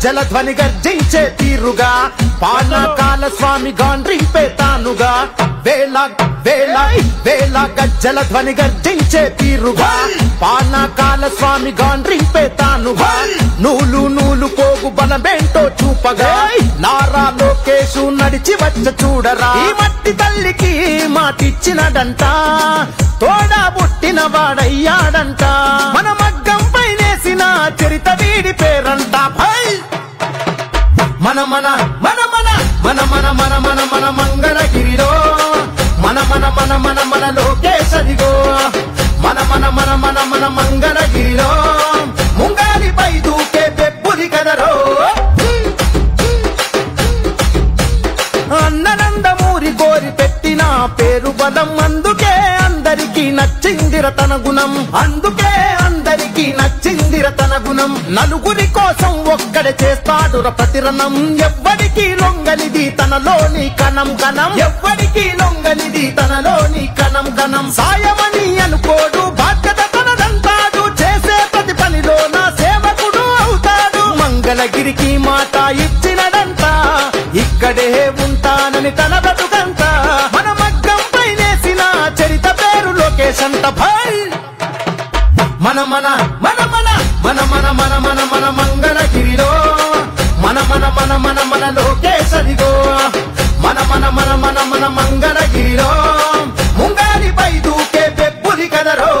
గజ్జల ధ్వని గర్జించే తీరుగా పానకాల స్వామి గాండ్రింపే తానుగా వేల వేల వేల గజ్జల ధ్వని గర్జించే తీరుగా పానకాల స్వామి గాండ్రింపే తానుగా నూలు నూలు పోగు బలమేంటో చూపగా నారా లోకేశు నడిచి వచ్చ చూడరా ఈ మట్టి తల్లికి మాటిచ్చినడంట తోడా పుట్టిన వాడయ్యాడంట మన మగ్గం పైనేసిన చరిత వీడి పేరంట మన మన మన మన మన మన మన మన మన మంగళగిరిలో మన మన మన మన మన లోకేశదిగో మన మన మన మన మన మంగళగిరిలో ముంగాలిపై దూకే పెబ్బుది కదరో అన్ననందమూరి కోరి పెట్టిన పేరు బలం అందుకే అందరికీ నచ్చిందిర తన గుణం అందుకే అందరికీ నచ్చిందిర తన గుణం నలుగురి కోసం ఒక్కడే చేస్తాడుర ప్రతిరణం ఎవ్వడికి లొంగనిది తనలోని కణం కణం ఎవ్వడికి లొంగనిది తనలోని కణం కణం సాయమని అనుకోడు బాధ్యత తనదంటాడు చేసే ప్రతి పనిలో నా సేవకుడు అవుతాడు మంగళగిరికి మాట ఇచ్చినడంట ఇక్కడే ఉంటానని తన బ్రతుకంట మన మగ్గం పైనేసిన చరిత పేరు లోకేశ్ అంట భాయ్ మన మన మన మన మన మన మన మన మన మంగళగిరిలో మన మన మన మన మన లోకేశదిగో మన మన మన మన మన మంగళగిరిలో ముంగాలిపై దూకే పెబ్బుది కదరో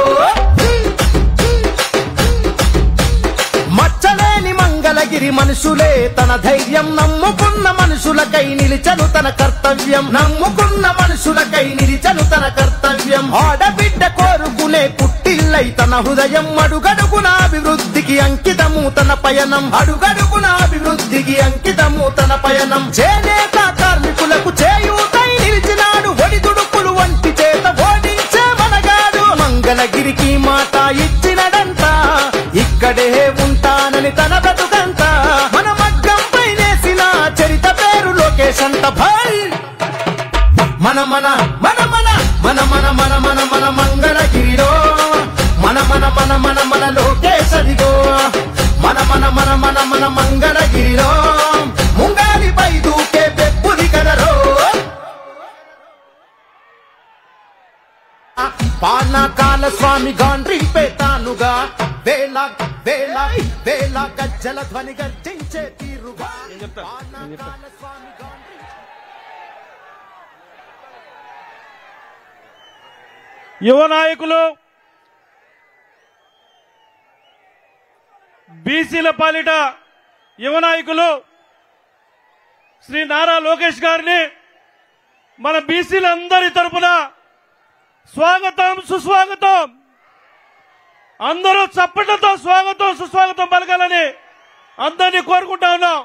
మచ్చలేని మంగళగిరి మనుషులే తన ధైర్యం నమ్ముకున్న మనుషులకై నిలిచను తన కర్తవ్యం నమ్ముకున్న మనుషులకై నిలిచను తన కర్తవ్యం ఆడబిడ్డ కోరుకునే పుట్టిల్లై తన హృదయం అడుగడుగున అభివృద్ధికి అంకితము తన పయనం అడుగడుగున అభివృద్ధికి అంకితము తన పయనం చేనేత కార్మికులకు చేయూతై నిలిచినాడు ఒడిదుడుకులు వంటి చేత ఓడించే మనగాడు మంగళగిరికి మాట ఇచ్చినడంట ఇక్కడే ఉంటానని తన బ్రతుకంట మన మగ్గం పైనేసిన చరిత పేరు లోకేశ్ అంట భాయ్ మన మన మన మన మన మన మన మన మన మంగళగిరిలో మన మన మన మన మన లోకేశదిగో మన మన మన మన మన మంగళగిరిలో ముంగాలిపై దూకే పెబ్బుది కదరో పానకాల స్వామి గాండ్రింపే తానుగా వేల వేల వేల గజ్జల ధ్వని గర్జించే తీరుగా పానకాల స్వామి యువ నాయకులు బీసీల పాలిట యువ నాయకులు శ్రీ నారా లోకేష్ గారిని మన బీసీలందరి తరపున స్వాగతం సుస్వాగతం అందరూ చప్పట్లతో స్వాగతం సుస్వాగతం పలకాలని అందరినీ కోరుకుంటా ఉన్నాం.